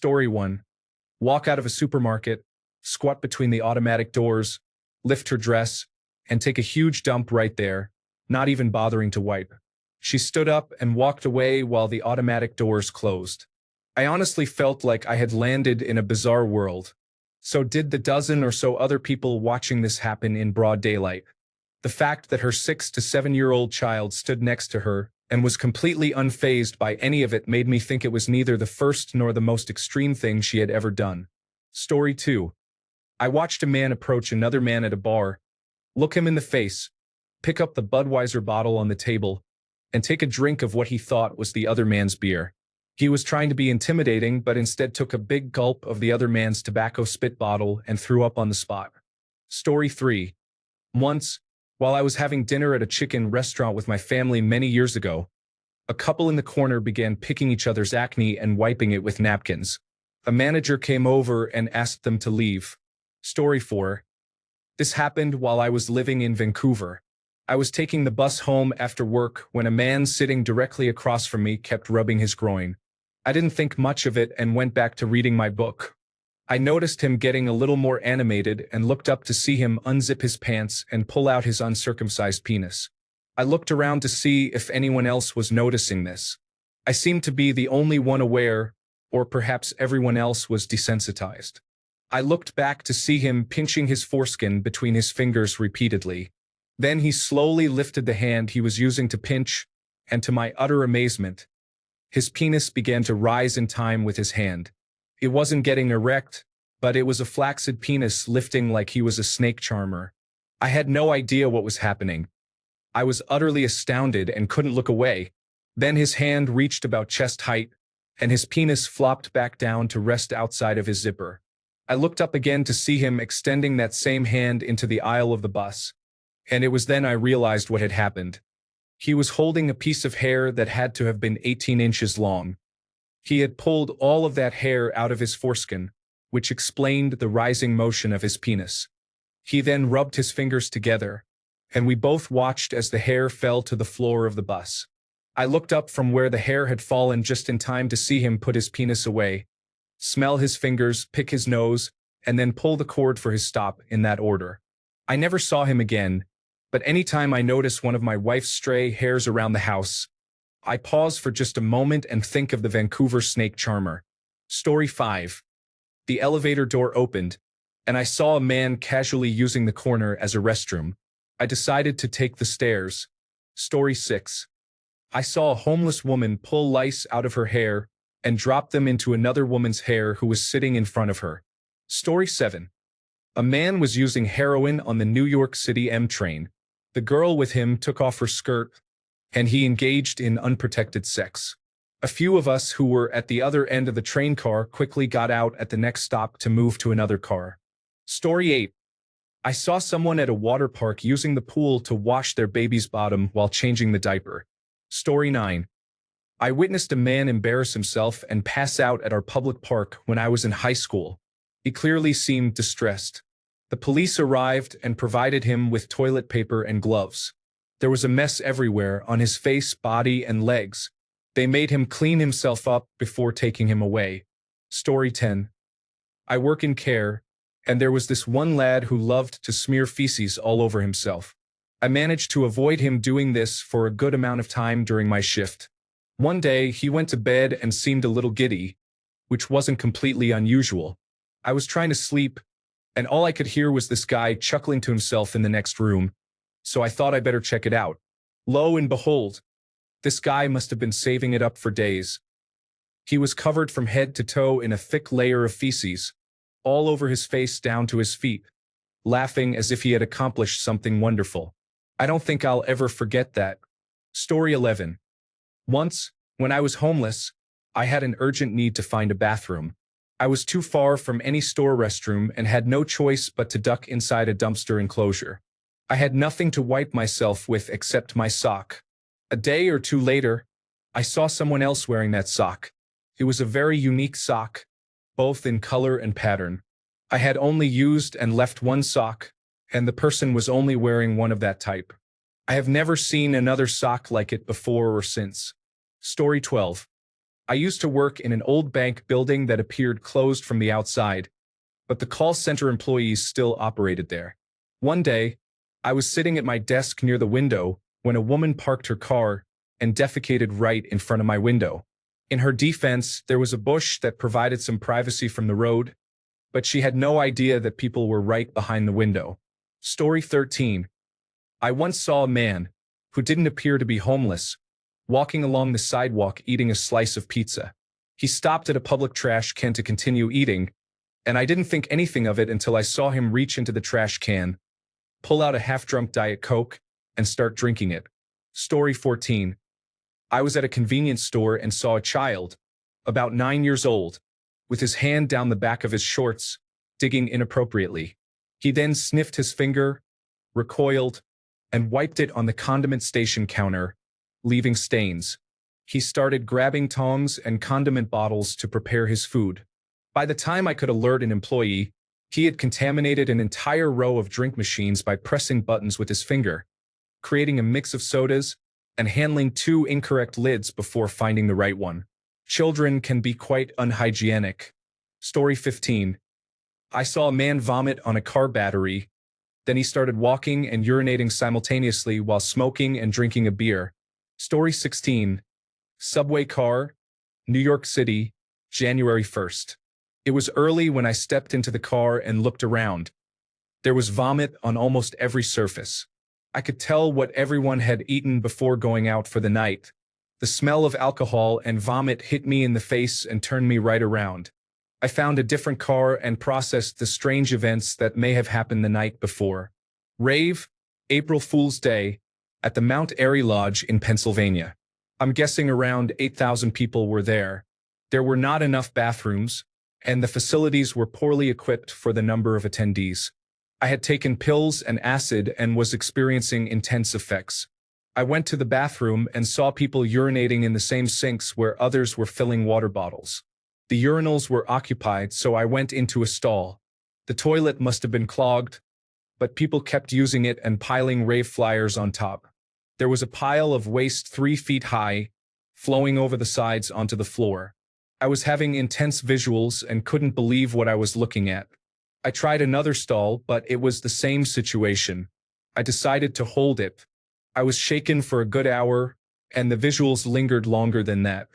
Story 1. Walk out of a supermarket, squat between the automatic doors, lift her dress, and take a huge dump right there, not even bothering to wipe. She stood up and walked away while the automatic doors closed. I honestly felt like I had landed in a bizarre world. So did the dozen or so other people watching this happen in broad daylight. The fact that her 6 to 7-year-old child stood next to her and was completely unfazed by any of it made me think it was neither the first nor the most extreme thing she had ever done. Story 2. I watched a man approach another man at a bar, look him in the face, pick up the Budweiser bottle on the table, and take a drink of what he thought was the other man's beer. He was trying to be intimidating, but instead took a big gulp of the other man's tobacco spit bottle and threw up on the spot. Story 3. Once, while I was having dinner at a chicken restaurant with my family many years ago, a couple in the corner began picking each other's acne and wiping it with napkins. A manager came over and asked them to leave. Story 4. This happened while I was living in Vancouver. I was taking the bus home after work when a man sitting directly across from me kept rubbing his groin. I didn't think much of it and went back to reading my book. I noticed him getting a little more animated and looked up to see him unzip his pants and pull out his uncircumcised penis. I looked around to see if anyone else was noticing this. I seemed to be the only one aware, or perhaps everyone else was desensitized. I looked back to see him pinching his foreskin between his fingers repeatedly. Then he slowly lifted the hand he was using to pinch, and to my utter amazement, his penis began to rise in time with his hand. It wasn't getting erect, but it was a flaccid penis lifting like he was a snake charmer. I had no idea what was happening. I was utterly astounded and couldn't look away. Then his hand reached about chest height, and his penis flopped back down to rest outside of his zipper. I looked up again to see him extending that same hand into the aisle of the bus, and it was then I realized what had happened. He was holding a piece of hair that had to have been 18 inches long. He had pulled all of that hair out of his foreskin, which explained the rising motion of his penis. He then rubbed his fingers together, and we both watched as the hair fell to the floor of the bus. I looked up from where the hair had fallen just in time to see him put his penis away, smell his fingers, pick his nose, and then pull the cord for his stop in that order. I never saw him again, but anytime I notice one of my wife's stray hairs around the house, I pause for just a moment and think of the Vancouver snake charmer. Story 5. The elevator door opened, and I saw a man casually using the corner as a restroom. I decided to take the stairs. Story 6. I saw a homeless woman pull lice out of her hair and drop them into another woman's hair who was sitting in front of her. Story 7. A man was using heroin on the New York City M train. The girl with him took off her skirt, and he engaged in unprotected sex. A few of us who were at the other end of the train car quickly got out at the next stop to move to another car. Story 8. I saw someone at a water park using the pool to wash their baby's bottom while changing the diaper. Story 9. I witnessed a man embarrass himself and pass out at our public park when I was in high school. He clearly seemed distressed. The police arrived and provided him with toilet paper and gloves. There was a mess everywhere on his face, body, and legs. They made him clean himself up before taking him away. Story 10. I work in care, and there was this one lad who loved to smear feces all over himself. I managed to avoid him doing this for a good amount of time during my shift. One day, he went to bed and seemed a little giddy, which wasn't completely unusual. I was trying to sleep, and all I could hear was this guy chuckling to himself in the next room, so I thought I better check it out. Lo and behold, this guy must have been saving it up for days. He was covered from head to toe in a thick layer of feces, all over his face down to his feet, laughing as if he had accomplished something wonderful. I don't think I'll ever forget that. Story 11. Once, when I was homeless, I had an urgent need to find a bathroom. I was too far from any store restroom and had no choice but to duck inside a dumpster enclosure. I had nothing to wipe myself with except my sock. A day or two later, I saw someone else wearing that sock. It was a very unique sock, both in color and pattern. I had only used and left one sock, and the person was only wearing one of that type. I have never seen another sock like it before or since. Story 12. I used to work in an old bank building that appeared closed from the outside, but the call center employees still operated there. One day, I was sitting at my desk near the window when a woman parked her car and defecated right in front of my window. In her defense, there was a bush that provided some privacy from the road, but she had no idea that people were right behind the window. Story 13. I once saw a man, who didn't appear to be homeless, walking along the sidewalk eating a slice of pizza. He stopped at a public trash can to continue eating, and I didn't think anything of it until I saw him reach into the trash can, pull out a half-drunk Diet Coke, and start drinking it. Story 14. I was at a convenience store and saw a child, about 9 years old, with his hand down the back of his shorts, digging inappropriately. He then sniffed his finger, recoiled, and wiped it on the condiment station counter, leaving stains. He started grabbing tongs and condiment bottles to prepare his food. By the time I could alert an employee, he had contaminated an entire row of drink machines by pressing buttons with his finger, creating a mix of sodas, and handling 2 incorrect lids before finding the right one. Children can be quite unhygienic. Story 15. I saw a man vomit on a car battery, then he started walking and urinating simultaneously while smoking and drinking a beer. Story 16. Subway car, New York City, January 1st. It was early when I stepped into the car and looked around. There was vomit on almost every surface. I could tell what everyone had eaten before going out for the night. The smell of alcohol and vomit hit me in the face and turned me right around. I found a different car and processed the strange events that may have happened the night before. Rave, April Fool's Day, at the Mount Airy Lodge in Pennsylvania. I'm guessing around 8,000 people were there. There were not enough bathrooms, and the facilities were poorly equipped for the number of attendees. I had taken pills and acid and was experiencing intense effects. I went to the bathroom and saw people urinating in the same sinks where others were filling water bottles. The urinals were occupied, so I went into a stall. The toilet must have been clogged, but people kept using it and piling rave flyers on top. There was a pile of waste 3 feet high, flowing over the sides onto the floor. I was having intense visuals and couldn't believe what I was looking at. I tried another stall, but it was the same situation. I decided to hold it. I was shaken for a good hour, and the visuals lingered longer than that.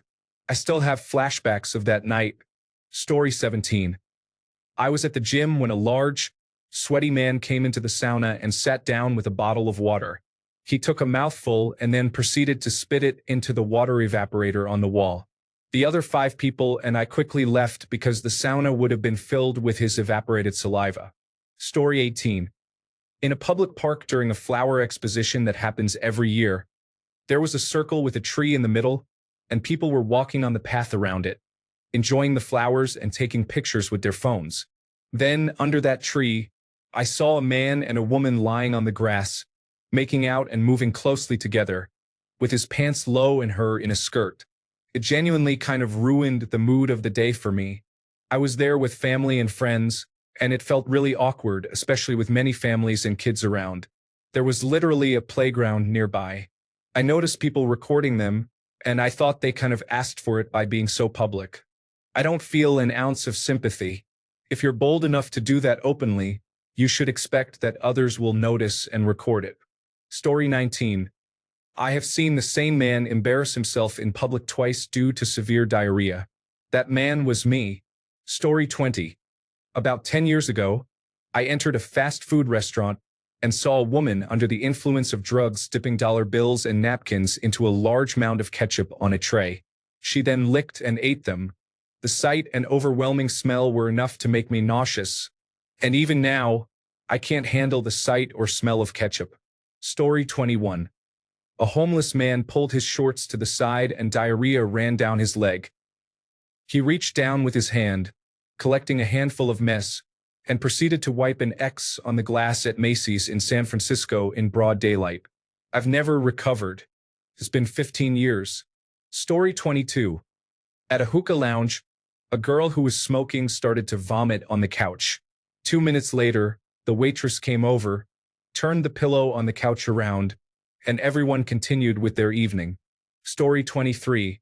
I still have flashbacks of that night. Story 17. I was at the gym when a large, sweaty man came into the sauna and sat down with a bottle of water. He took a mouthful and then proceeded to spit it into the water evaporator on the wall. The other 5 people and I quickly left because the sauna would have been filled with his evaporated saliva. Story 18. In a public park during a flower exposition that happens every year, there was a circle with a tree in the middle, and people were walking on the path around it, enjoying the flowers and taking pictures with their phones. Then, under that tree, I saw a man and a woman lying on the grass, making out and moving closely together, with his pants low and her in a skirt. It genuinely kind of ruined the mood of the day for me. I was there with family and friends, and it felt really awkward, especially with many families and kids around. There was literally a playground nearby. I noticed people recording them, and I thought they kind of asked for it by being so public. I don't feel an ounce of sympathy. If you're bold enough to do that openly, you should expect that others will notice and record it. Story 19. I have seen the same man embarrass himself in public twice due to severe diarrhea. That man was me. Story 20. About 10 years ago, I entered a fast food restaurant and saw a woman under the influence of drugs dipping dollar bills and napkins into a large mound of ketchup on a tray. She then licked and ate them. The sight and overwhelming smell were enough to make me nauseous. And even now, I can't handle the sight or smell of ketchup. Story 21. A homeless man pulled his shorts to the side and diarrhea ran down his leg. He reached down with his hand, collecting a handful of mess, and proceeded to wipe an X on the glass at Macy's in San Francisco in broad daylight. I've never recovered. It's been 15 years. Story 22. At a hookah lounge, a girl who was smoking started to vomit on the couch. 2 minutes later, the waitress came over, turned the pillow on the couch around, and everyone continued with their evening. Story 23.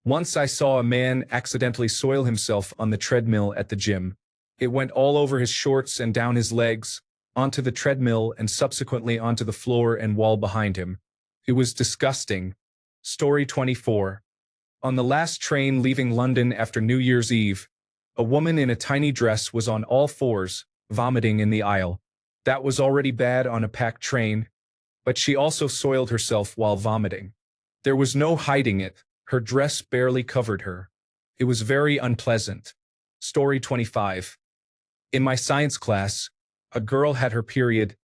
Once I saw a man accidentally soil himself on the treadmill at the gym. It went all over his shorts and down his legs, onto the treadmill and subsequently onto the floor and wall behind him. It was disgusting. Story 24. On the last train leaving London after New Year's Eve, a woman in a tiny dress was on all fours, vomiting in the aisle. That was already bad on a packed train, but she also soiled herself while vomiting. There was no hiding it, her dress barely covered her. It was very unpleasant. Story 25. In my science class, a girl had her period,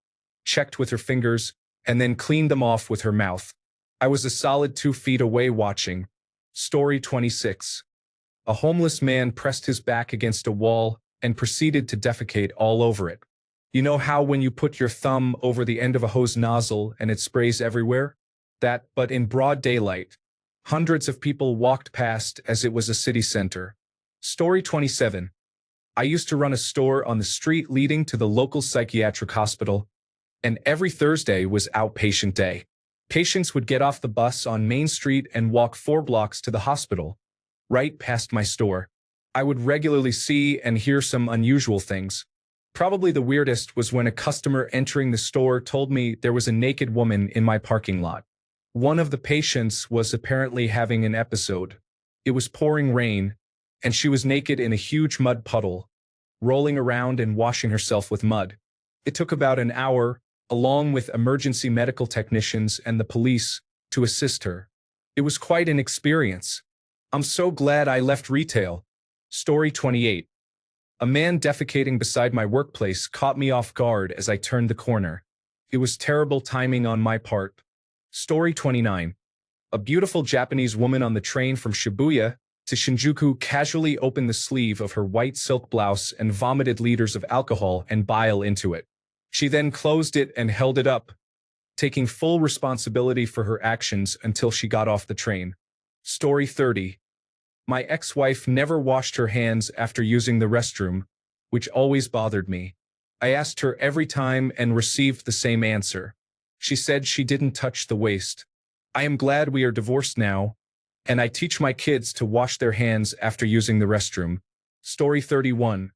checked with her fingers, and then cleaned them off with her mouth. I was a solid 2 feet away watching. Story 26. A homeless man pressed his back against a wall and proceeded to defecate all over it. You know how when you put your thumb over the end of a hose nozzle and it sprays everywhere? That, but in broad daylight. Hundreds of people walked past as it was a city center. Story 27. I used to run a store on the street leading to the local psychiatric hospital, and every Thursday was outpatient day. Patients would get off the bus on Main Street and walk 4 blocks to the hospital, right past my store. I would regularly see and hear some unusual things. Probably the weirdest was when a customer entering the store told me there was a naked woman in my parking lot. One of the patients was apparently having an episode. It was pouring rain, and she was naked in a huge mud puddle, rolling around and washing herself with mud. It took about an hour, along with emergency medical technicians and the police, to assist her. It was quite an experience. I'm so glad I left retail. Story 28. A man defecating beside my workplace caught me off guard as I turned the corner. It was terrible timing on my part. Story 29. A beautiful Japanese woman on the train from Shibuya to Shinjuku casually opened the sleeve of her white silk blouse and vomited liters of alcohol and bile into it. She then closed it and held it up, taking full responsibility for her actions until she got off the train. Story 30. My ex-wife never washed her hands after using the restroom, which always bothered me. I asked her every time and received the same answer. She said she didn't touch the waste. I am glad we are divorced now, and I teach my kids to wash their hands after using the restroom. Story 31.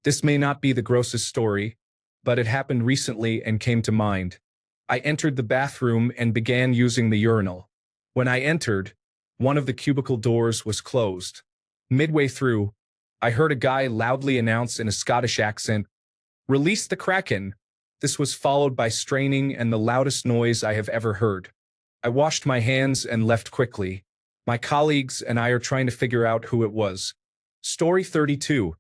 This may not be the grossest story, but it happened recently and came to mind. I entered the bathroom and began using the urinal. When I entered, one of the cubicle doors was closed. Midway through, I heard a guy loudly announce in a Scottish accent, "Release the Kraken." This was followed by straining and the loudest noise I have ever heard. I washed my hands and left quickly. My colleagues and I are trying to figure out who it was. Story 32.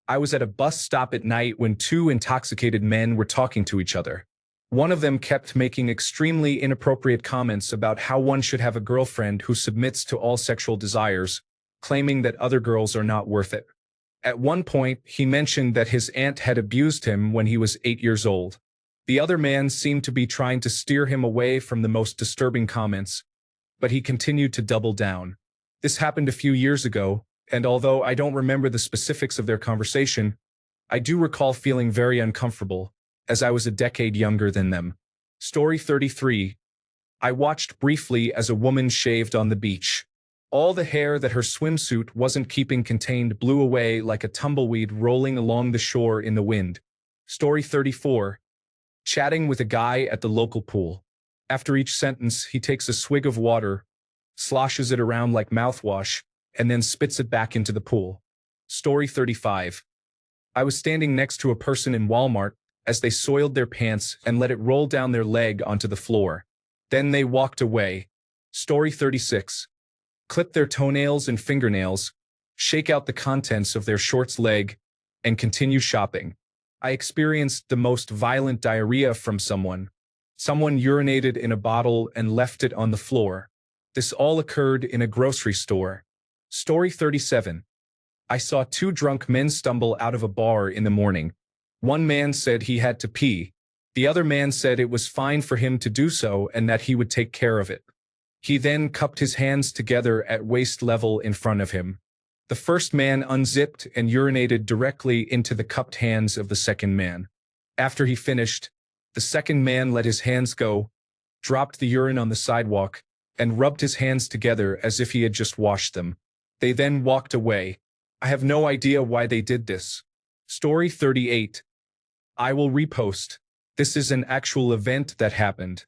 I was at a bus stop at night when 2 intoxicated men were talking to each other. One of them kept making extremely inappropriate comments about how one should have a girlfriend who submits to all sexual desires, claiming that other girls are not worth it. At one point, he mentioned that his aunt had abused him when he was 8 years old. The other man seemed to be trying to steer him away from the most disturbing comments, but he continued to double down. This happened a few years ago, and although I don't remember the specifics of their conversation, I do recall feeling very uncomfortable, as I was a decade younger than them. Story 33. I watched briefly as a woman shaved on the beach. All the hair that her swimsuit wasn't keeping contained blew away like a tumbleweed rolling along the shore in the wind. Story 34. Chatting with a guy at the local pool. After each sentence, he takes a swig of water, sloshes it around like mouthwash, and then spits it back into the pool. Story 35. I was standing next to a person in Walmart as they soiled their pants and let it roll down their leg onto the floor. Then they walked away. Story 36. Clip their toenails and fingernails, shake out the contents of their shorts leg, and continue shopping. I experienced the most violent diarrhea from someone. Someone urinated in a bottle and left it on the floor. This all occurred in a grocery store. Story 37. I saw 2 drunk men stumble out of a bar in the morning. One man said he had to pee. The other man said it was fine for him to do so and that he would take care of it. He then cupped his hands together at waist level in front of him. The first man unzipped and urinated directly into the cupped hands of the second man. After he finished, the second man let his hands go, dropped the urine on the sidewalk, and rubbed his hands together as if he had just washed them. They then walked away. I have no idea why they did this. Story 38. I will repost. This is an actual event that happened.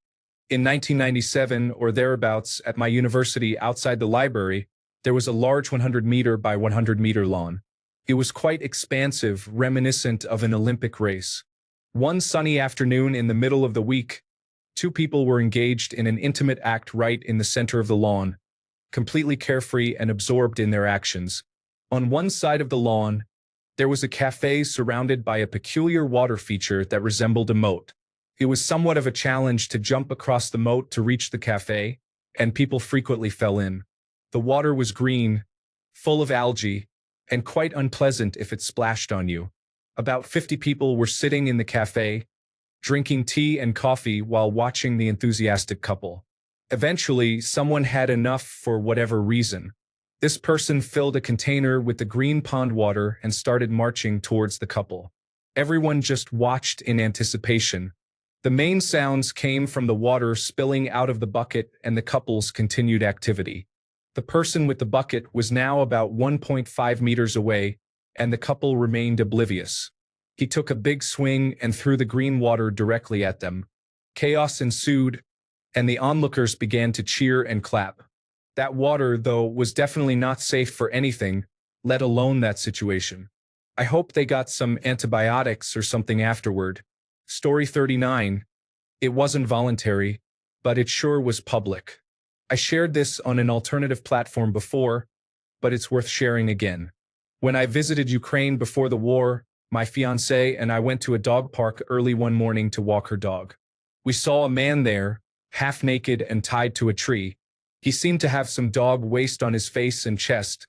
In 1997 or thereabouts at my university outside the library, there was a large 100-meter by 100-meter lawn. It was quite expansive, reminiscent of an Olympic race. One sunny afternoon in the middle of the week, two people were engaged in an intimate act right in the center of the lawn, completely carefree and absorbed in their actions. On one side of the lawn, there was a cafe surrounded by a peculiar water feature that resembled a moat. It was somewhat of a challenge to jump across the moat to reach the cafe, and people frequently fell in. The water was green, full of algae, and quite unpleasant if it splashed on you. About 50 people were sitting in the cafe, drinking tea and coffee while watching the enthusiastic couple. Eventually, someone had enough for whatever reason. This person filled a container with the green pond water and started marching towards the couple. Everyone just watched in anticipation. The main sounds came from the water spilling out of the bucket and the couple's continued activity. The person with the bucket was now about 1.5 meters away, and the couple remained oblivious. He took a big swing and threw the green water directly at them. Chaos ensued, and the onlookers began to cheer and clap. That water, though, was definitely not safe for anything, let alone that situation. I hope they got some antibiotics or something afterward. Story 39. It wasn't voluntary, but it sure was public. I shared this on an alternative platform before, but it's worth sharing again. When I visited Ukraine before the war, my fiancée and I went to a dog park early one morning to walk her dog. We saw a man there, half naked and tied to a tree. He seemed to have some dog waste on his face and chest,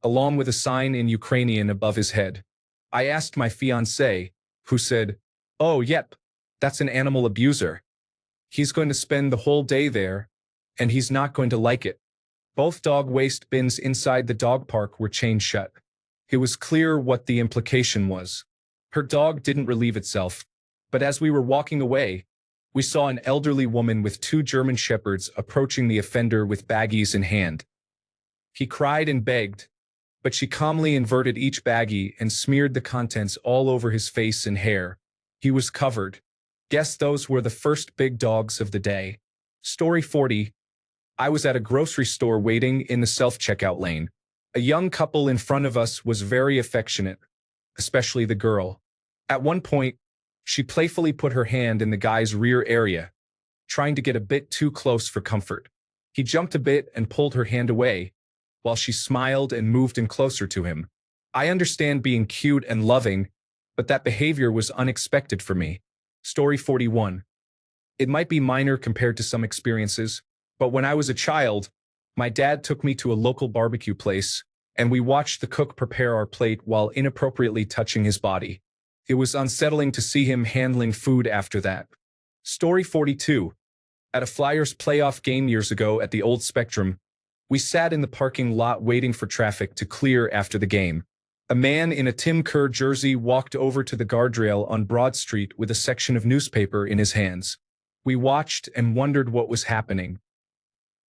along with a sign in Ukrainian above his head. I asked my fiancée, who said, "Oh, yep, that's an animal abuser. He's going to spend the whole day there, and he's not going to like it." Both dog waste bins inside the dog park were chained shut. It was clear what the implication was. Her dog didn't relieve itself, but as we were walking away, we saw an elderly woman with two German shepherds approaching the offender with baggies in hand. He cried and begged, but she calmly inverted each baggie and smeared the contents all over his face and hair. He was covered. Guess those were the first big dogs of the day. Story 40. I was at a grocery store waiting in the self-checkout lane. A young couple in front of us was very affectionate, especially the girl. At one point, she playfully put her hand in the guy's rear area, trying to get a bit too close for comfort. He jumped a bit and pulled her hand away, while she smiled and moved in closer to him. I understand being cute and loving, but that behavior was unexpected for me. Story 41. It might be minor compared to some experiences, but when I was a child, my dad took me to a local barbecue place, and we watched the cook prepare our plate while inappropriately touching his body. It was unsettling to see him handling food after that. Story 42. At a Flyers playoff game years ago at the old Spectrum, we sat in the parking lot waiting for traffic to clear after the game. A man in a Tim Kerr jersey walked over to the guardrail on Broad Street with a section of newspaper in his hands. We watched and wondered what was happening.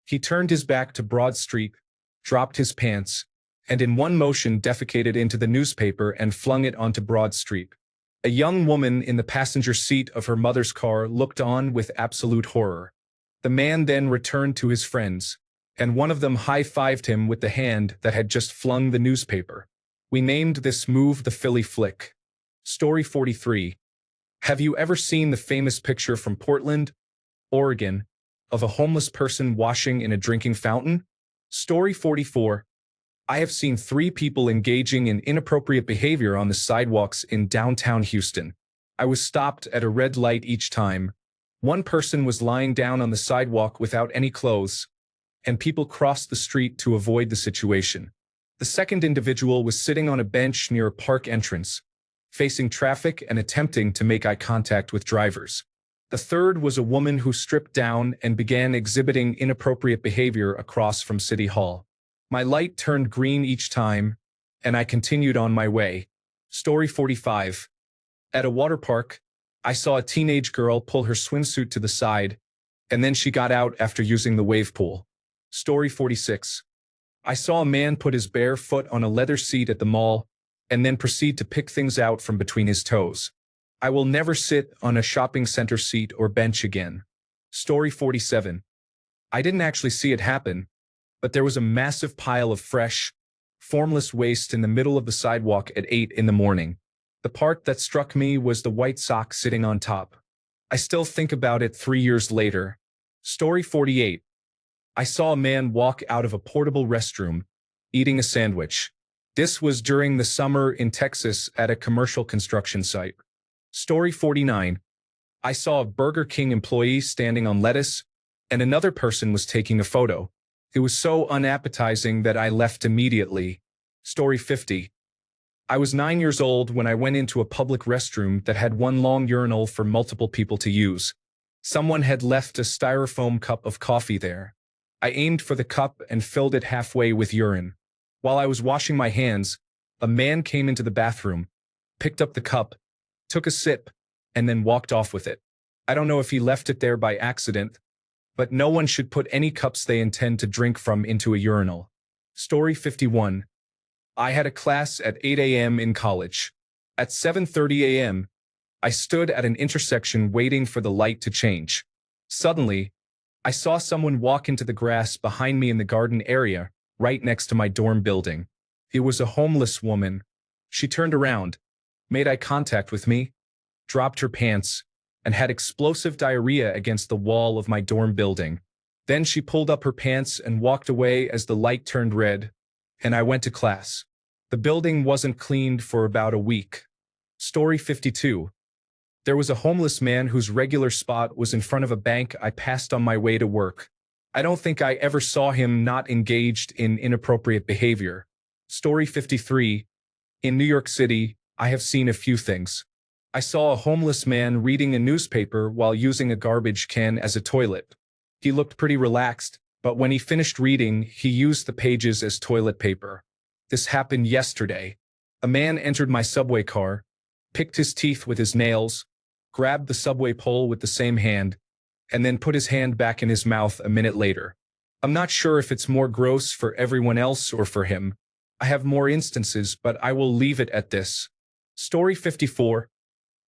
He turned his back to Broad Street, dropped his pants, and in one motion defecated into the newspaper and flung it onto Broad Street. A young woman in the passenger seat of her mother's car looked on with absolute horror. The man then returned to his friends, and one of them high-fived him with the hand that had just flung the newspaper. We named this move the Philly Flick. Story 43. Have you ever seen the famous picture from Portland, Oregon, of a homeless person washing in a drinking fountain? Story 44. I have seen 3 people engaging in inappropriate behavior on the sidewalks in downtown Houston. I was stopped at a red light each time. One person was lying down on the sidewalk without any clothes, and people crossed the street to avoid the situation. The second individual was sitting on a bench near a park entrance, facing traffic and attempting to make eye contact with drivers. The third was a woman who stripped down and began exhibiting inappropriate behavior across from City Hall. My light turned green each time, and I continued on my way. Story 45. At a water park, I saw a teenage girl pull her swimsuit to the side, and then she got out after using the wave pool. Story 46. I saw a man put his bare foot on a leather seat at the mall and then proceed to pick things out from between his toes. I will never sit on a shopping center seat or bench again. Story 47. I didn't actually see it happen, but there was a massive pile of fresh, formless waste in the middle of the sidewalk at 8 in the morning. The part that struck me was the white sock sitting on top. I still think about it 3 years later. Story 48. I saw a man walk out of a portable restroom, eating a sandwich. This was during the summer in Texas at a commercial construction site. Story 49. I saw a Burger King employee standing on lettuce, and another person was taking a photo. It was so unappetizing that I left immediately. Story 50. I was 9 years old when I went into a public restroom that had one long urinal for multiple people to use. Someone had left a styrofoam cup of coffee there. I aimed for the cup and filled it halfway with urine. While I was washing my hands, a man came into the bathroom, picked up the cup, took a sip, and then walked off with it. I don't know if he left it there by accident, but no one should put any cups they intend to drink from into a urinal. Story 51. I had a class at 8 a.m. in college. At 7:30 a.m., I stood at an intersection waiting for the light to change. Suddenly, I saw someone walk into the grass behind me in the garden area, right next to my dorm building. It was a homeless woman. She turned around, made eye contact with me, dropped her pants, and had explosive diarrhea against the wall of my dorm building. Then she pulled up her pants and walked away as the light turned red, and I went to class. The building wasn't cleaned for about a week. Story 52. There was a homeless man whose regular spot was in front of a bank I passed on my way to work. I don't think I ever saw him not engaged in inappropriate behavior. Story 53. In New York City, I have seen a few things. I saw a homeless man reading a newspaper while using a garbage can as a toilet. He looked pretty relaxed, but when he finished reading, he used the pages as toilet paper. This happened yesterday. A man entered my subway car, picked his teeth with his nails, grabbed the subway pole with the same hand, and then put his hand back in his mouth a minute later. I'm not sure if it's more gross for everyone else or for him. I have more instances, but I will leave it at this. Story 54.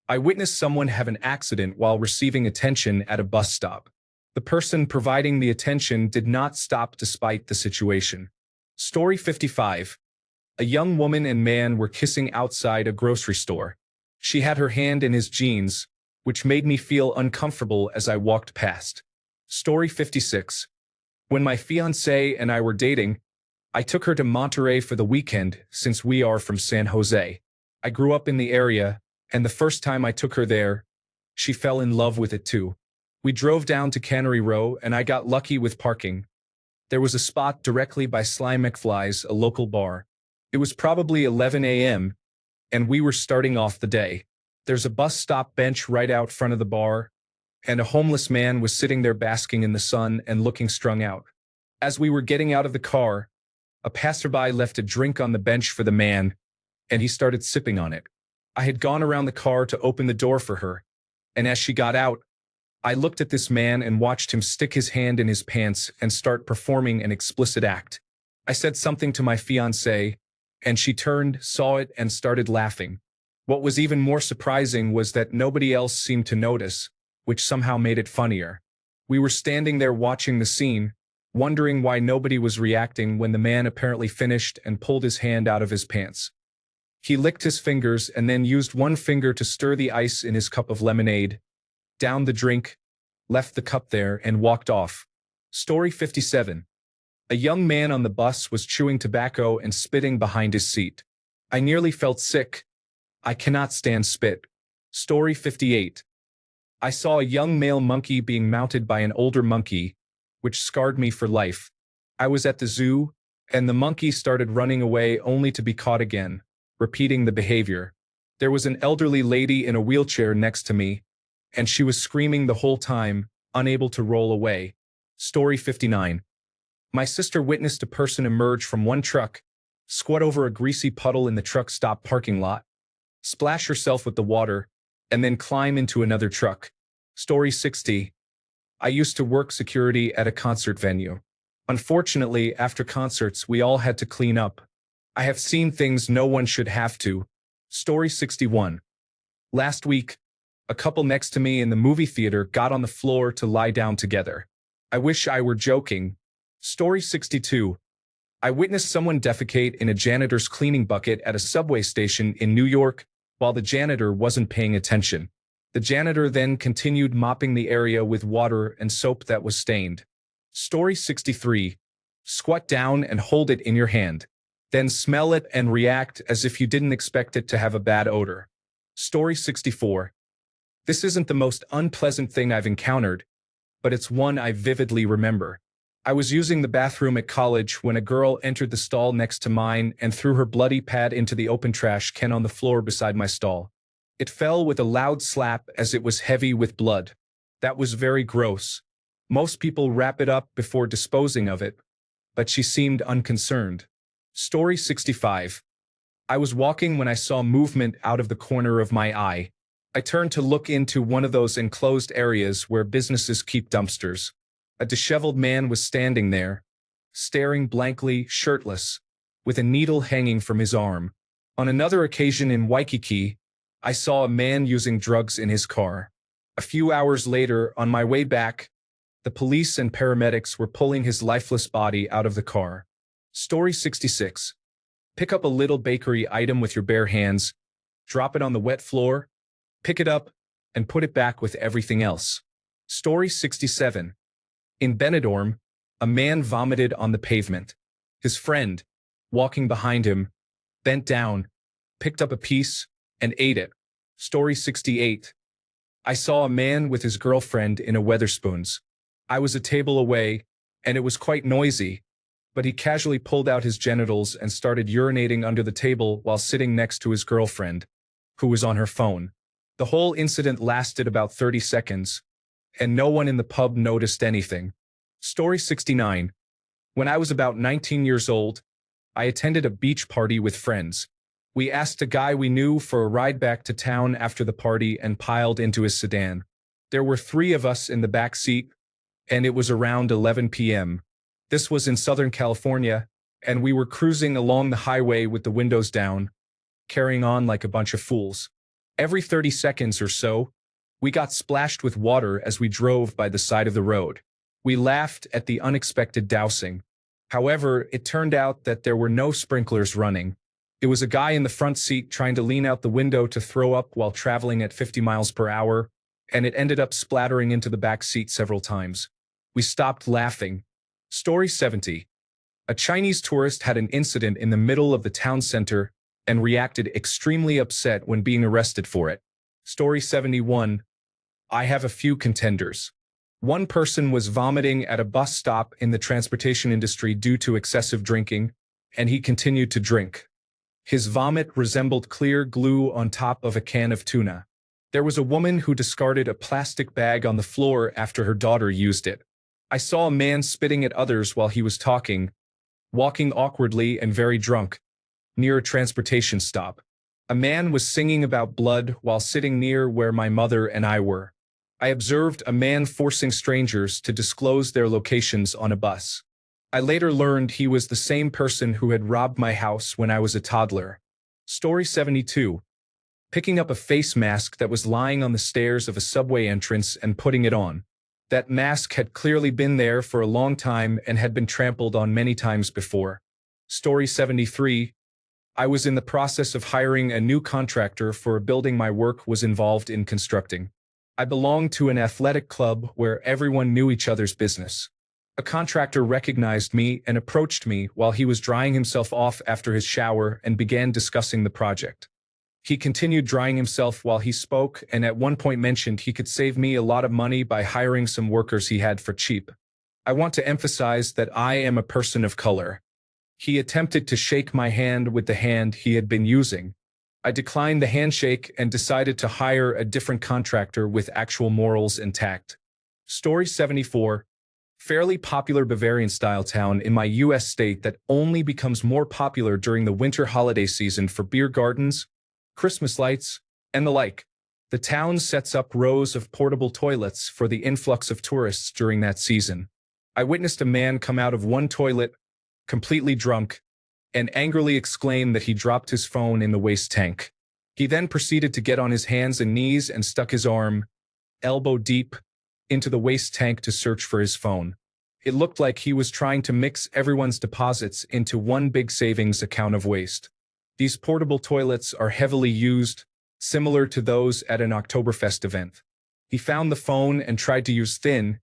I witnessed someone have an accident while receiving attention at a bus stop. The person providing the attention did not stop despite the situation. Story 55. A young woman and man were kissing outside a grocery store. She had her hand in his jeans, which made me feel uncomfortable as I walked past. Story 56. When my fiancée and I were dating, I took her to Monterey for the weekend since we are from San Jose. I grew up in the area, and the first time I took her there, she fell in love with it too. We drove down to Cannery Row and I got lucky with parking. There was a spot directly by Sly McFly's, a local bar. It was probably 11 a.m., and we were starting off the day. There's a bus stop bench right out front of the bar, and a homeless man was sitting there basking in the sun and looking strung out. As we were getting out of the car, a passerby left a drink on the bench for the man, and he started sipping on it. I had gone around the car to open the door for her, and as she got out, I looked at this man and watched him stick his hand in his pants and start performing an explicit act. I said something to my fiancée, and she turned, saw it, and started laughing. What was even more surprising was that nobody else seemed to notice, which somehow made it funnier. We were standing there watching the scene, wondering why nobody was reacting when the man apparently finished and pulled his hand out of his pants. He licked his fingers and then used one finger to stir the ice in his cup of lemonade, downed the drink, left the cup there, and walked off. Story 57. A young man on the bus was chewing tobacco and spitting behind his seat. I nearly felt sick. I cannot stand spit. Story 58. I saw a young male monkey being mounted by an older monkey, which scarred me for life. I was at the zoo, and the monkey started running away only to be caught again, repeating the behavior. There was an elderly lady in a wheelchair next to me, and she was screaming the whole time, unable to roll away. Story 59. My sister witnessed a person emerge from one truck, squat over a greasy puddle in the truck stop parking lot, splash herself with the water, and then climb into another truck. Story 60. I used to work security at a concert venue. Unfortunately, after concerts, we all had to clean up. I have seen things no one should have to. Story 61. Last week, a couple next to me in the movie theater got on the floor to lie down together. I wish I were joking. Story 62. I witnessed someone defecate in a janitor's cleaning bucket at a subway station in New York while the janitor wasn't paying attention. The janitor then continued mopping the area with water and soap that was stained. Story 63. Squat down and hold it in your hand. Then smell it and react as if you didn't expect it to have a bad odor. Story 64. This isn't the most unpleasant thing I've encountered, but it's one I vividly remember. I was using the bathroom at college when a girl entered the stall next to mine and threw her bloody pad into the open trash can on the floor beside my stall. It fell with a loud slap as it was heavy with blood. That was very gross. Most people wrap it up before disposing of it, but she seemed unconcerned. Story 65. I was walking when I saw movement out of the corner of my eye. I turned to look into one of those enclosed areas where businesses keep dumpsters. A disheveled man was standing there, staring blankly, shirtless, with a needle hanging from his arm. On another occasion in Waikiki, I saw a man using drugs in his car. A few hours later, on my way back, the police and paramedics were pulling his lifeless body out of the car. Story 66. Pick up a little bakery item with your bare hands, drop it on the wet floor, pick it up, and put it back with everything else. Story 67. In Benidorm, a man vomited on the pavement. His friend, walking behind him, bent down, picked up a piece, and ate it. Story 68. I saw a man with his girlfriend in a Weatherspoons. I was a table away, and it was quite noisy, but he casually pulled out his genitals and started urinating under the table while sitting next to his girlfriend, who was on her phone. The whole incident lasted about 30 seconds, and no one in the pub noticed anything. Story 69. When I was about 19 years old, I attended a beach party with friends. We asked a guy we knew for a ride back to town after the party and piled into his sedan. There were 3 of us in the back seat, and it was around 11 p.m. This was in Southern California, and we were cruising along the highway with the windows down, carrying on like a bunch of fools. Every 30 seconds or so, we got splashed with water as we drove by the side of the road. We laughed at the unexpected dousing. However, it turned out that there were no sprinklers running. It was a guy in the front seat trying to lean out the window to throw up while traveling at 50 miles per hour, and it ended up splattering into the back seat several times. We stopped laughing. Story 70. A Chinese tourist had an incident in the middle of the town center and reacted extremely upset when being arrested for it. Story 71. I have a few contenders. One person was vomiting at a bus stop in the transportation industry due to excessive drinking, and he continued to drink. His vomit resembled clear glue on top of a can of tuna. There was a woman who discarded a plastic bag on the floor after her daughter used it. I saw a man spitting at others while he was talking, walking awkwardly and very drunk, near a transportation stop. A man was singing about blood while sitting near where my mother and I were. I observed a man forcing strangers to disclose their locations on a bus. I later learned he was the same person who had robbed my house when I was a toddler. Story 72. Picking up a face mask that was lying on the stairs of a subway entrance and putting it on. That mask had clearly been there for a long time and had been trampled on many times before. Story 73. I was in the process of hiring a new contractor for a building my work was involved in constructing. I belonged to an athletic club where everyone knew each other's business. A contractor recognized me and approached me while he was drying himself off after his shower and began discussing the project. He continued drying himself while he spoke and at one point mentioned he could save me a lot of money by hiring some workers he had for cheap. I want to emphasize that I am a person of color. He attempted to shake my hand with the hand he had been using. I declined the handshake and decided to hire a different contractor with actual morals and tact. Story 74. Fairly popular Bavarian-style town in my U.S. state that only becomes more popular during the winter holiday season for beer gardens, Christmas lights, and the like. The town sets up rows of portable toilets for the influx of tourists during that season. I witnessed a man come out of one toilet, completely drunk, and angrily exclaim that he dropped his phone in the waste tank. He then proceeded to get on his hands and knees and stuck his arm, elbow deep, into the waste tank to search for his phone. It looked like he was trying to mix everyone's deposits into one big savings account of waste. These portable toilets are heavily used, similar to those at an Oktoberfest event. He found the phone and tried to use thin,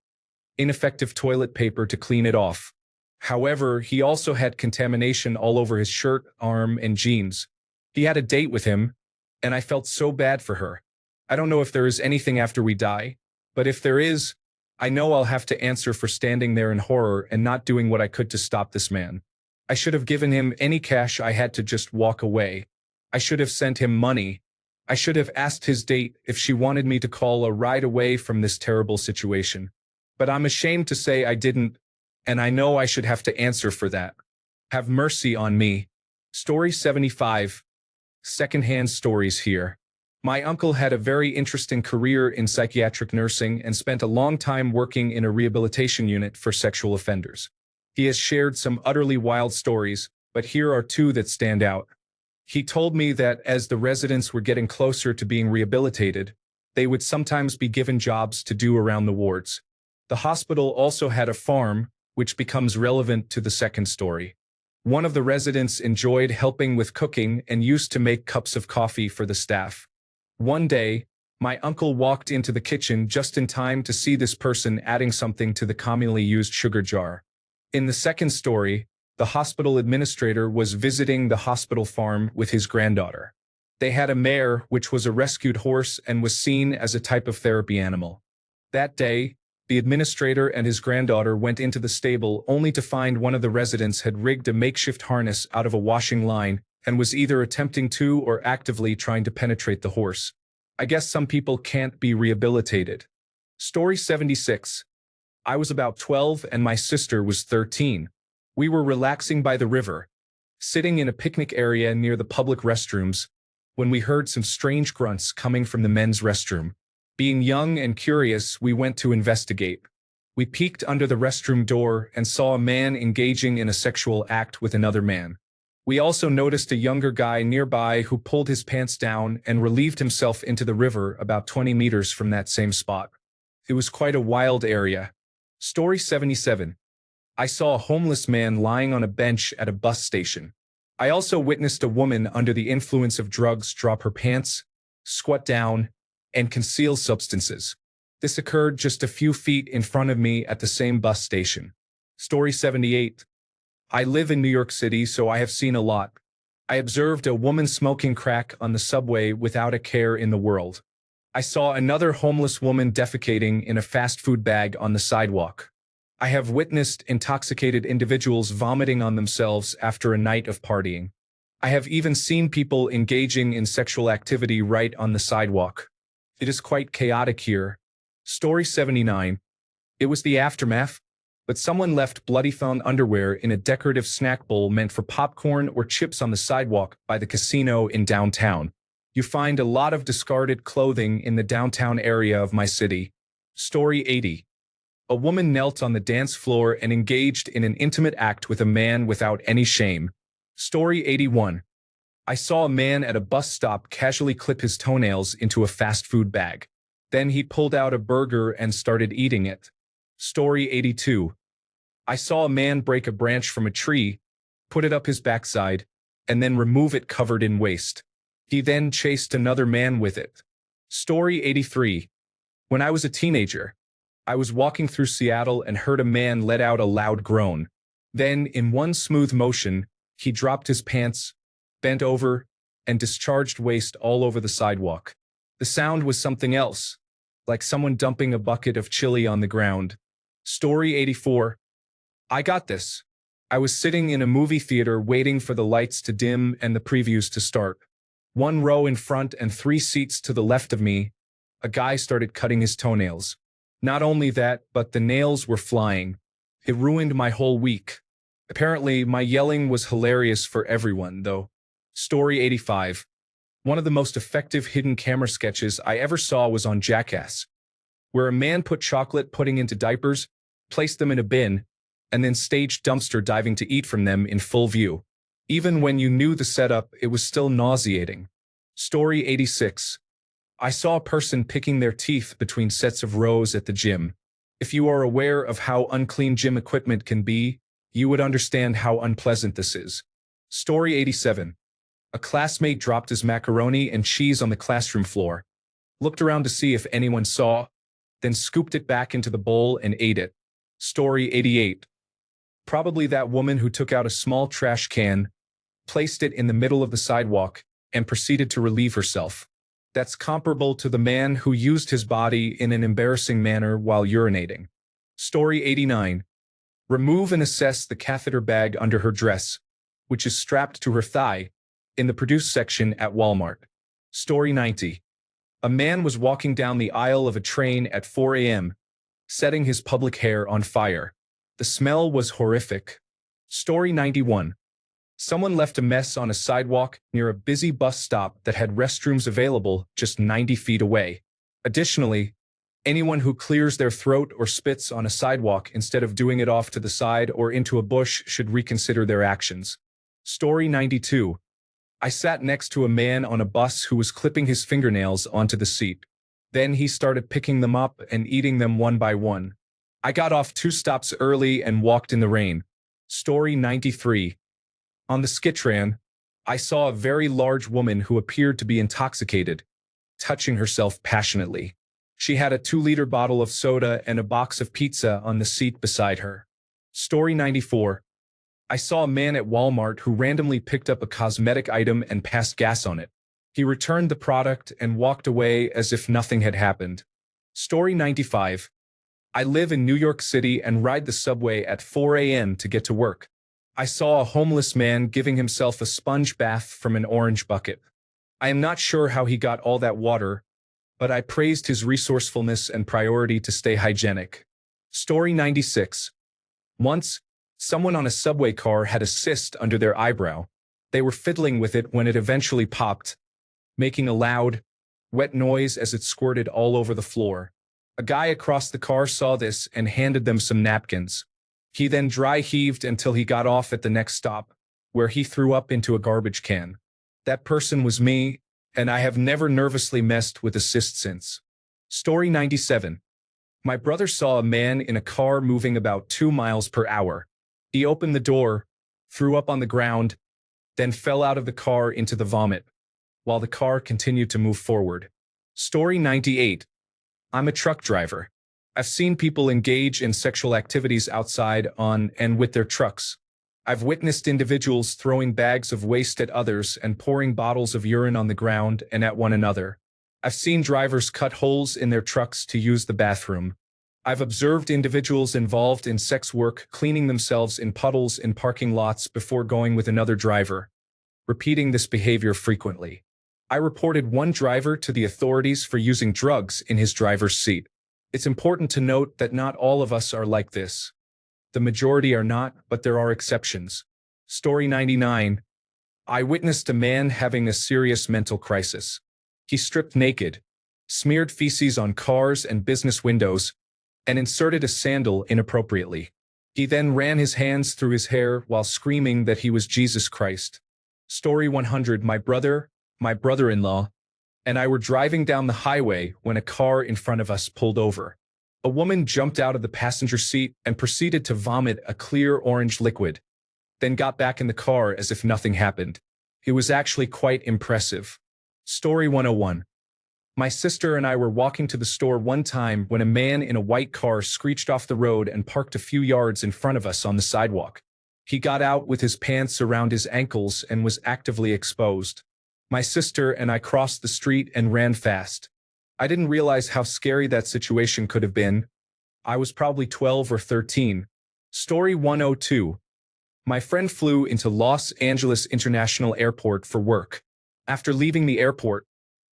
ineffective toilet paper to clean it off. However, he also had contamination all over his shirt, arm, and jeans. He had a date with him, and I felt so bad for her. I don't know if there is anything after we die, but if there is, I know I'll have to answer for standing there in horror and not doing what I could to stop this man. I should have given him any cash I had to just walk away. I should have sent him money. I should have asked his date if she wanted me to call a ride away from this terrible situation. But I'm ashamed to say I didn't, and I know I should have to answer for that. Have mercy on me. Story 75. Secondhand stories here. My uncle had a very interesting career in psychiatric nursing and spent a long time working in a rehabilitation unit for sexual offenders. He has shared some utterly wild stories, but here are two that stand out. He told me that as the residents were getting closer to being rehabilitated, they would sometimes be given jobs to do around the wards. The hospital also had a farm, which becomes relevant to the second story. One of the residents enjoyed helping with cooking and used to make cups of coffee for the staff. One day, my uncle walked into the kitchen just in time to see this person adding something to the commonly used sugar jar. In the second story, the hospital administrator was visiting the hospital farm with his granddaughter. They had a mare, which was a rescued horse and was seen as a type of therapy animal. That day, the administrator and his granddaughter went into the stable only to find one of the residents had rigged a makeshift harness out of a washing line and was either attempting to or actively trying to penetrate the horse. I guess some people can't be rehabilitated. Story 76. I was about 12 and my sister was 13. We were relaxing by the river, sitting in a picnic area near the public restrooms, when we heard some strange grunts coming from the men's restroom. Being young and curious, we went to investigate. We peeked under the restroom door and saw a man engaging in a sexual act with another man. We also noticed a younger guy nearby who pulled his pants down and relieved himself into the river about 20 meters from that same spot. It was quite a wild area. Story 77. I saw a homeless man lying on a bench at a bus station. I also witnessed a woman under the influence of drugs drop her pants, squat down, and conceal substances. This occurred just a few feet in front of me at the same bus station. Story 78. I live in New York City, so I have seen a lot. I observed a woman smoking crack on the subway without a care in the world. I saw another homeless woman defecating in a fast food bag on the sidewalk. I have witnessed intoxicated individuals vomiting on themselves after a night of partying. I have even seen people engaging in sexual activity right on the sidewalk. It is quite chaotic here. Story 79. It was the aftermath, but someone left bloody-found underwear in a decorative snack bowl meant for popcorn or chips on the sidewalk by the casino in downtown. You find a lot of discarded clothing in the downtown area of my city. Story 80. A woman knelt on the dance floor and engaged in an intimate act with a man without any shame. Story 81. I saw a man at a bus stop casually clip his toenails into a fast food bag. Then he pulled out a burger and started eating it. Story 82. I saw a man break a branch from a tree, put it up his backside, and then remove it covered in waste. He then chased another man with it. Story 83. When I was a teenager, I was walking through Seattle and heard a man let out a loud groan. Then, in one smooth motion, he dropped his pants, bent over, and discharged waste all over the sidewalk. The sound was something else, like someone dumping a bucket of chili on the ground. Story 84. I got this. I was sitting in a movie theater waiting for the lights to dim and the previews to start. One row in front and 3 seats to the left of me, a guy started cutting his toenails. Not only that, but the nails were flying. It ruined my whole week. Apparently, my yelling was hilarious for everyone, though. Story 85. One of the most effective hidden camera sketches I ever saw was on Jackass, where a man put chocolate pudding into diapers placed them in a bin, and then staged dumpster diving to eat from them in full view. Even when you knew the setup, it was still nauseating. Story 86. I saw a person picking their teeth between sets of rows at the gym. If you are aware of how unclean gym equipment can be, you would understand how unpleasant this is. Story 87. A classmate dropped his macaroni and cheese on the classroom floor, looked around to see if anyone saw, then scooped it back into the bowl and ate it. Story 88. Probably that woman who took out a small trash can, placed it in the middle of the sidewalk, and proceeded to relieve herself. That's comparable to the man who used his body in an embarrassing manner while urinating. Story 89. Remove and assess the catheter bag under her dress, which is strapped to her thigh, in the produce section at Walmart. Story 90. A man was walking down the aisle of a train at 4 a.m., setting his public hair on fire. The smell was horrific. Story 91. Someone left a mess on a sidewalk near a busy bus stop that had restrooms available just 90 feet away. Additionally, anyone who clears their throat or spits on a sidewalk instead of doing it off to the side or into a bush should reconsider their actions. Story 92. I sat next to a man on a bus who was clipping his fingernails onto the seat. Then he started picking them up and eating them one by one. I got off 2 stops early and walked in the rain. Story 93. On the Skitran, I saw a very large woman who appeared to be intoxicated, touching herself passionately. She had a 2-liter bottle of soda and a box of pizza on the seat beside her. Story 94. I saw a man at Walmart who randomly picked up a cosmetic item and passed gas on it. He returned the product and walked away as if nothing had happened. Story 95. I live in New York City and ride the subway at 4 a.m. to get to work. I saw a homeless man giving himself a sponge bath from an orange bucket. I am not sure how he got all that water, but I praised his resourcefulness and priority to stay hygienic. Story 96. Once, someone on a subway car had a cyst under their eyebrow. They were fiddling with it when it eventually popped, making a loud, wet noise as it squirted all over the floor. A guy across the car saw this and handed them some napkins. He then dry heaved until he got off at the next stop, where he threw up into a garbage can. That person was me, and I have never nervously messed with a cyst since. Story 97. My brother saw a man in a car moving about 2 miles per hour. He opened the door, threw up on the ground, then fell out of the car into the vomit, while the car continued to move forward. Story 98. I'm a truck driver. I've seen people engage in sexual activities outside on and with their trucks. I've witnessed individuals throwing bags of waste at others and pouring bottles of urine on the ground and at one another. I've seen drivers cut holes in their trucks to use the bathroom. I've observed individuals involved in sex work cleaning themselves in puddles in parking lots before going with another driver, repeating this behavior frequently. I reported one driver to the authorities for using drugs in his driver's seat. It's important to note that not all of us are like this. The majority are not, but there are exceptions. Story 99. I witnessed a man having a serious mental crisis. He stripped naked, smeared feces on cars and business windows, and inserted a sandal inappropriately. He then ran his hands through his hair while screaming that he was Jesus Christ. Story 100. My brother-in-law, and I were driving down the highway when a car in front of us pulled over. A woman jumped out of the passenger seat and proceeded to vomit a clear orange liquid, then got back in the car as if nothing happened. It was actually quite impressive. Story 101. My sister and I were walking to the store one time when a man in a white car screeched off the road and parked a few yards in front of us on the sidewalk. He got out with his pants around his ankles and was actively exposed. My sister and I crossed the street and ran fast. I didn't realize how scary that situation could have been. I was probably 12 or 13. Story 102. My friend flew into Los Angeles International Airport for work. After leaving the airport,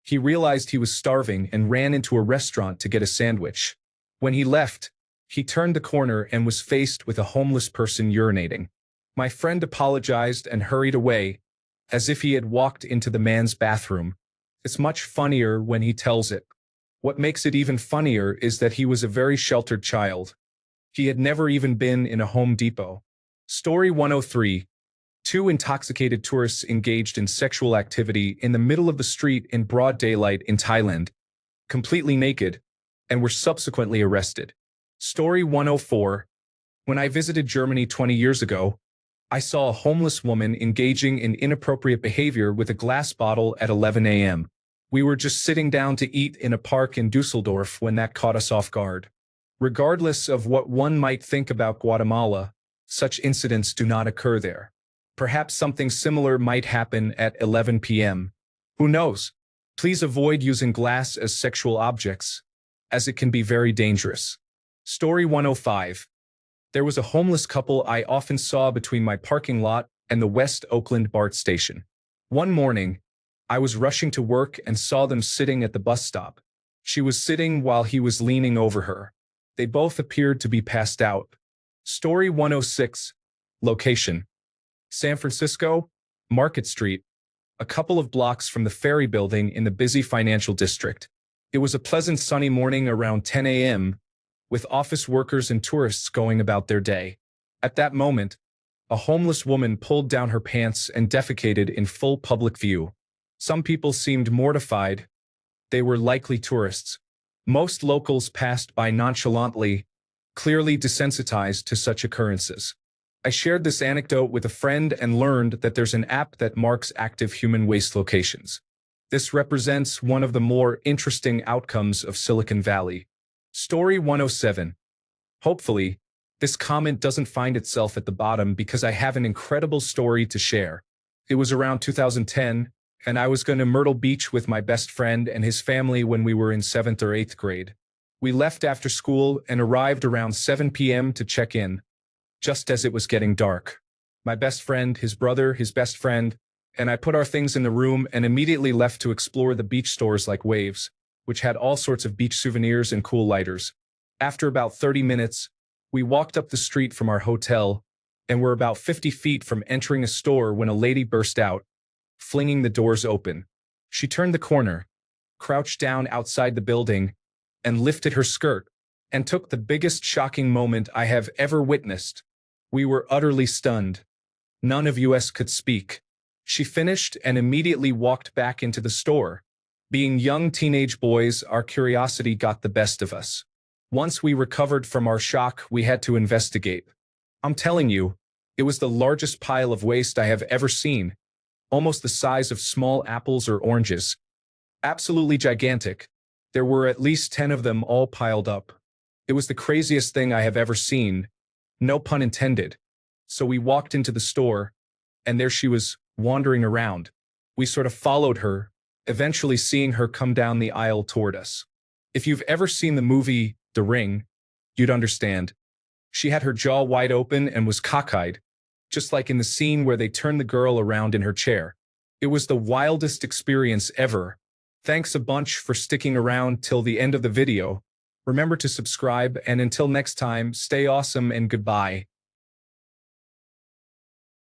he realized he was starving and ran into a restaurant to get a sandwich. When he left, he turned the corner and was faced with a homeless person urinating. My friend apologized and hurried away, as if he had walked into the man's bathroom. It's much funnier when he tells it. What makes it even funnier is that he was a very sheltered child. He had never even been in a Home Depot. Story 103. Two intoxicated tourists engaged in sexual activity in the middle of the street in broad daylight in Thailand, completely naked, and were subsequently arrested. Story 104. When I visited Germany 20 years ago, I saw a homeless woman engaging in inappropriate behavior with a glass bottle at 11 a.m. We were just sitting down to eat in a park in Dusseldorf when that caught us off guard. Regardless of what one might think about Guatemala, such incidents do not occur there. Perhaps something similar might happen at 11 p.m. Who knows? Please avoid using glass as sexual objects, as it can be very dangerous. Story 105. There was a homeless couple I often saw between my parking lot and the West Oakland BART station. One morning, I was rushing to work and saw them sitting at the bus stop. She was sitting while he was leaning over her. They both appeared to be passed out. Story 106. Location: San Francisco, Market Street, a couple of blocks from the Ferry Building in the busy financial district. It was a pleasant sunny morning around 10 a.m., with office workers and tourists going about their day. At that moment, a homeless woman pulled down her pants and defecated in full public view. Some people seemed mortified. They were likely tourists. Most locals passed by nonchalantly, clearly desensitized to such occurrences. I shared this anecdote with a friend and learned that there's an app that marks active human waste locations. This represents one of the more interesting outcomes of Silicon Valley. Story 107. Hopefully, this comment doesn't find itself at the bottom because I have an incredible story to share. It was around 2010, and I was going to Myrtle Beach with my best friend and his family when we were in 7th or 8th grade. We left after school and arrived around 7 p.m. to check in, just as it was getting dark. My best friend, his brother, his best friend, and I put our things in the room and immediately left to explore the beach stores like Waves, which had all sorts of beach souvenirs and cool lighters. After about 30 minutes, we walked up the street from our hotel and were about 50 feet from entering a store when a lady burst out, flinging the doors open. She turned the corner, crouched down outside the building, and lifted her skirt, and took the biggest shocking moment I have ever witnessed. We were utterly stunned. None of us could speak. She finished and immediately walked back into the store. Being young teenage boys, our curiosity got the best of us. Once we recovered from our shock, we had to investigate. I'm telling you, it was the largest pile of waste I have ever seen, almost the size of small apples or oranges. Absolutely gigantic. There were at least 10 of them all piled up. It was the craziest thing I have ever seen, no pun intended. So we walked into the store, and there she was, wandering around. We sort of followed her, eventually seeing her come down the aisle toward us. If you've ever seen the movie The Ring, you'd understand. She had her jaw wide open and was cockeyed, just like in the scene where they turned the girl around in her chair. It was the wildest experience ever. Thanks a bunch for sticking around till the end of the video. Remember to subscribe, and until next time, stay awesome and goodbye.